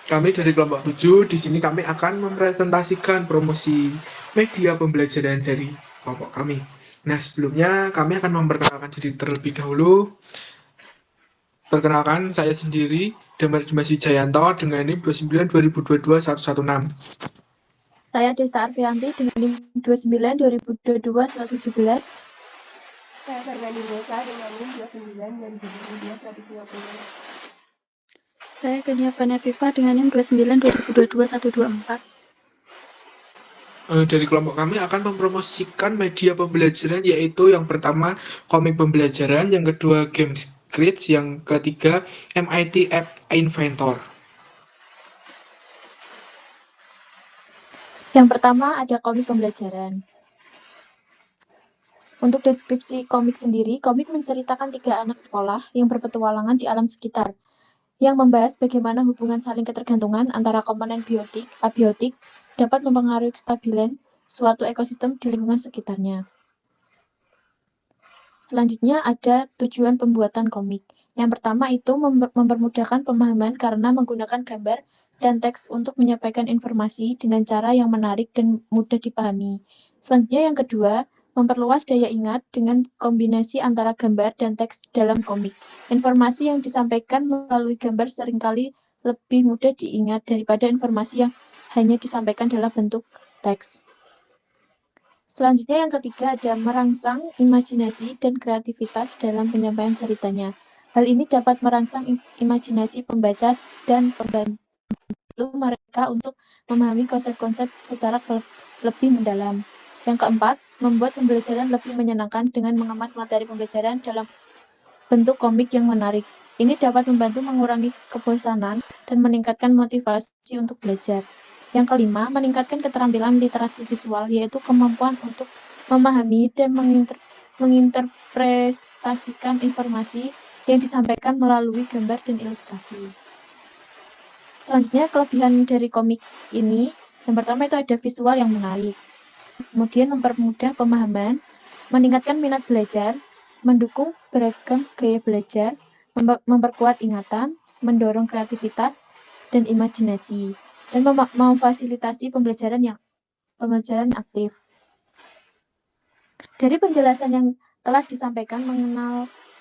Kami dari kelompok 7 di sini kami akan mempresentasikan promosi media pembelajaran dari kelompok kami. Nah, sebelumnya kami akan memperkenalkan diri terlebih dahulu. Perkenalkan, saya sendiri, Damar Dimas Wijayanto dengan NIM 29 2022 116. Saya Desta Arfianti dengan NIM 29 2022 117. Saya Fernandi Bosa dengan NIM 29 2022 120. Saya Gania Vana Viva dengan NIM 29 2022 124. Dari kelompok kami akan mempromosikan media pembelajaran, yaitu yang pertama komik pembelajaran, yang kedua game Scratch, yang ketiga MIT App Inventor. Yang pertama ada komik pembelajaran. Untuk deskripsi komik sendiri, komik menceritakan 3 anak sekolah yang berpetualangan di alam sekitar, yang membahas bagaimana hubungan saling ketergantungan antara komponen biotik, abiotik dapat mempengaruhi kestabilan suatu ekosistem di lingkungan sekitarnya. Selanjutnya ada tujuan pembuatan komik. Yang pertama itu mempermudahkan pemahaman karena menggunakan gambar dan teks untuk menyampaikan informasi dengan cara yang menarik dan mudah dipahami. Selanjutnya yang kedua, memperluas daya ingat dengan kombinasi antara gambar dan teks dalam komik. Informasi yang disampaikan melalui gambar seringkali lebih mudah diingat daripada informasi yang hanya disampaikan dalam bentuk teks. Selanjutnya yang ketiga ada merangsang imajinasi dan kreativitas dalam penyampaian ceritanya. Hal ini dapat merangsang imajinasi pembaca dan membantu mereka untuk memahami konsep-konsep secara lebih mendalam. Yang keempat, membuat pembelajaran lebih menyenangkan dengan mengemas materi pembelajaran dalam bentuk komik yang menarik. Ini dapat membantu mengurangi kebosanan dan meningkatkan motivasi untuk belajar. Yang kelima, meningkatkan keterampilan literasi visual, yaitu kemampuan untuk memahami dan menginterpretasikan informasi yang disampaikan melalui gambar dan ilustrasi. Selanjutnya, kelebihan dari komik ini, yang pertama itu ada visual yang menarik, kemudian mempermudah pemahaman, meningkatkan minat belajar, mendukung beragam gaya belajar, memperkuat ingatan, mendorong kreativitas dan imajinasi, dan memfasilitasi pembelajaran aktif. Dari penjelasan yang telah disampaikan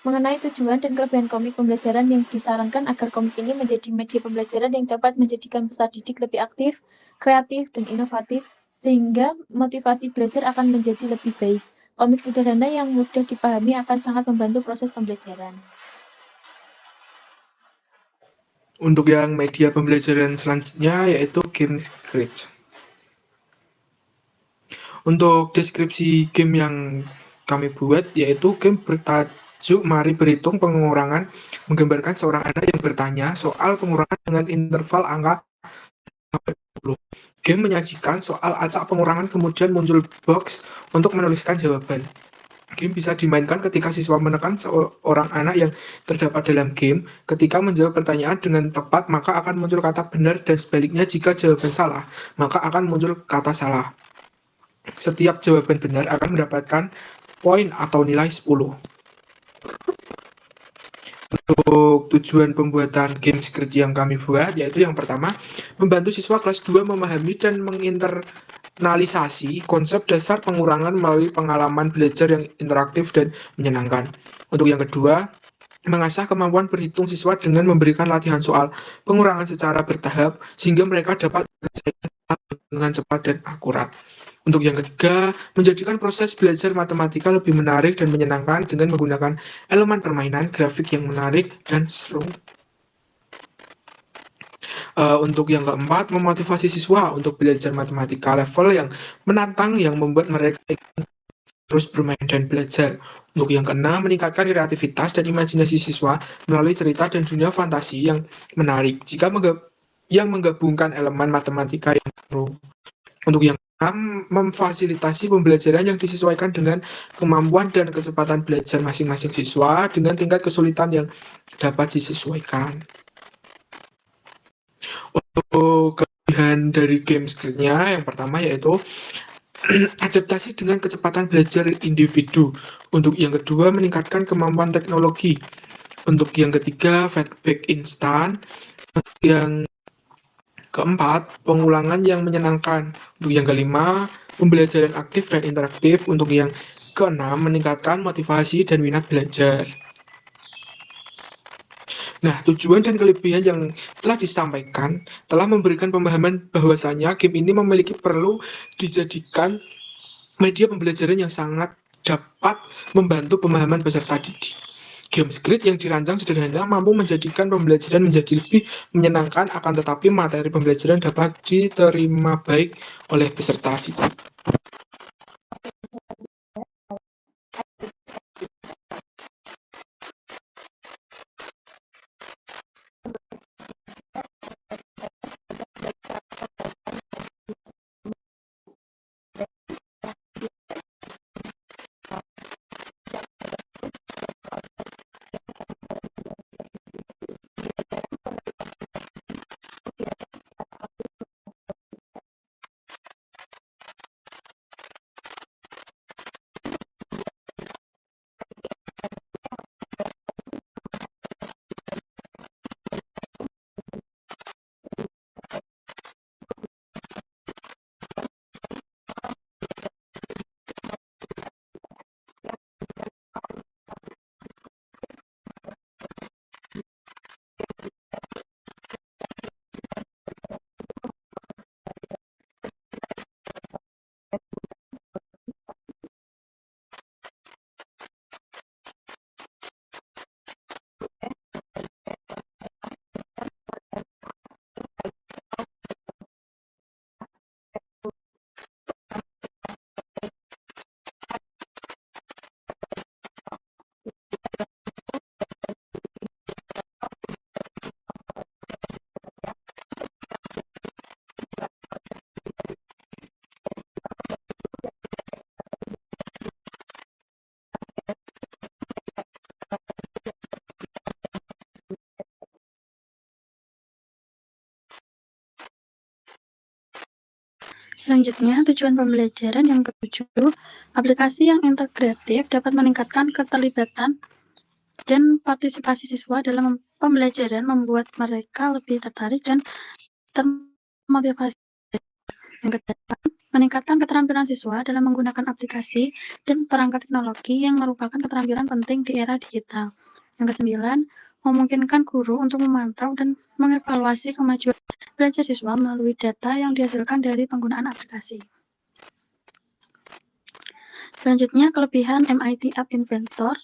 mengenai tujuan dan kelebihan komik pembelajaran yang disarankan agar komik ini menjadi media pembelajaran yang dapat menjadikan peserta didik lebih aktif, kreatif, dan inovatif, sehingga motivasi belajar akan menjadi lebih baik. Komik sederhana yang mudah dipahami akan sangat membantu proses pembelajaran. Untuk yang media pembelajaran selanjutnya yaitu game Scratch. Untuk deskripsi game yang kami buat yaitu game bertajuk Mari Berhitung Pengurangan, menggambarkan seorang anak yang bertanya soal pengurangan dengan interval angka 20. Game menyajikan soal acak pengurangan, kemudian muncul box untuk menuliskan jawaban. Game bisa dimainkan ketika siswa menekan seorang anak yang terdapat dalam game. Ketika menjawab pertanyaan dengan tepat, maka akan muncul kata benar, dan sebaliknya jika jawaban salah, maka akan muncul kata salah. Setiap jawaban benar akan mendapatkan poin atau nilai 10. Untuk tujuan pembuatan game Scratch yang kami buat, yaitu yang pertama, membantu siswa kelas 2 memahami dan menginternalisasi konsep dasar pengurangan melalui pengalaman belajar yang interaktif dan menyenangkan. Untuk yang kedua, mengasah kemampuan berhitung siswa dengan memberikan latihan soal pengurangan secara bertahap sehingga mereka dapat dengan cepat dan akurat. Untuk yang ketiga, menjadikan proses belajar matematika lebih menarik dan menyenangkan dengan menggunakan elemen permainan, grafik yang menarik, dan seru. Untuk yang keempat, memotivasi siswa untuk belajar matematika level yang menantang yang membuat mereka terus bermain dan belajar. Untuk yang keenam, meningkatkan kreativitas dan imajinasi siswa melalui cerita dan dunia fantasi yang menarik jika menggabungkan elemen matematika yang seru. Untuk yang keenam, memfasilitasi pembelajaran yang disesuaikan dengan kemampuan dan kecepatan belajar masing-masing siswa dengan tingkat kesulitan yang dapat disesuaikan. Untuk kelebihan dari game Scratch-nya, yang pertama yaitu adaptasi dengan kecepatan belajar individu. Untuk yang kedua, meningkatkan kemampuan teknologi. Untuk yang ketiga, feedback instan. Yang Keempat, pengulangan yang menyenangkan. Untuk yang kelima, pembelajaran aktif dan interaktif. Untuk yang keenam, meningkatkan motivasi dan minat belajar. Nah, tujuan dan kelebihan yang telah disampaikan telah memberikan pemahaman bahwasanya game ini memiliki perlu dijadikan media pembelajaran yang sangat dapat membantu pemahaman peserta didik. Game Grid yang dirancang sederhana mampu menjadikan pembelajaran menjadi lebih menyenangkan, akan tetapi materi pembelajaran dapat diterima baik oleh peserta didik. Selanjutnya, tujuan pembelajaran yang ketujuh, aplikasi yang integratif dapat meningkatkan keterlibatan dan partisipasi siswa dalam pembelajaran, membuat mereka lebih tertarik dan termotivasi. Yang kedelapan, meningkatkan keterampilan siswa dalam menggunakan aplikasi dan perangkat teknologi yang merupakan keterampilan penting di era digital. Yang kesembilan, memungkinkan guru untuk memantau dan mengevaluasi kemajuan belajar siswa melalui data yang dihasilkan dari penggunaan aplikasi. Selanjutnya, kelebihan MIT App Inventor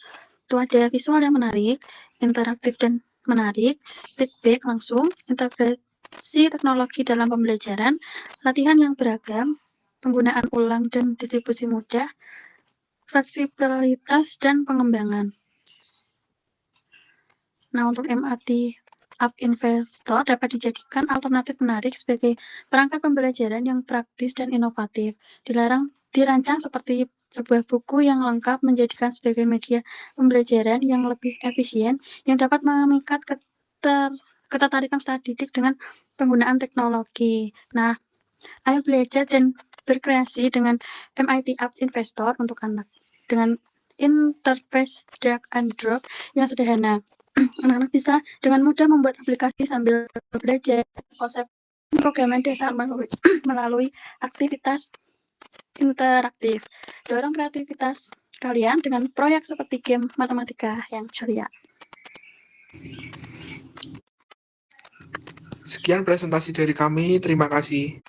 itu ada visual yang menarik, interaktif dan menarik, feedback langsung, integrasi teknologi dalam pembelajaran, latihan yang beragam, penggunaan ulang dan distribusi mudah, fleksibilitas dan pengembangan. Nah, untuk MIT App Inventor dapat dijadikan alternatif menarik sebagai perangkat pembelajaran yang praktis dan inovatif. Dirancang seperti sebuah buku yang lengkap, menjadikan sebagai media pembelajaran yang lebih efisien, yang dapat memikat ketertarikan peserta didik dengan penggunaan teknologi. Nah, ayo belajar dan berkreasi dengan MIT App Inventor untuk anak. Dengan interface drag and drop yang sederhana, anak-anak bisa dengan mudah membuat aplikasi sambil belajar konsep pemrograman dasar melalui aktivitas interaktif. Dorong kreativitas kalian dengan proyek seperti game matematika yang ceria. Sekian presentasi dari kami, terima kasih.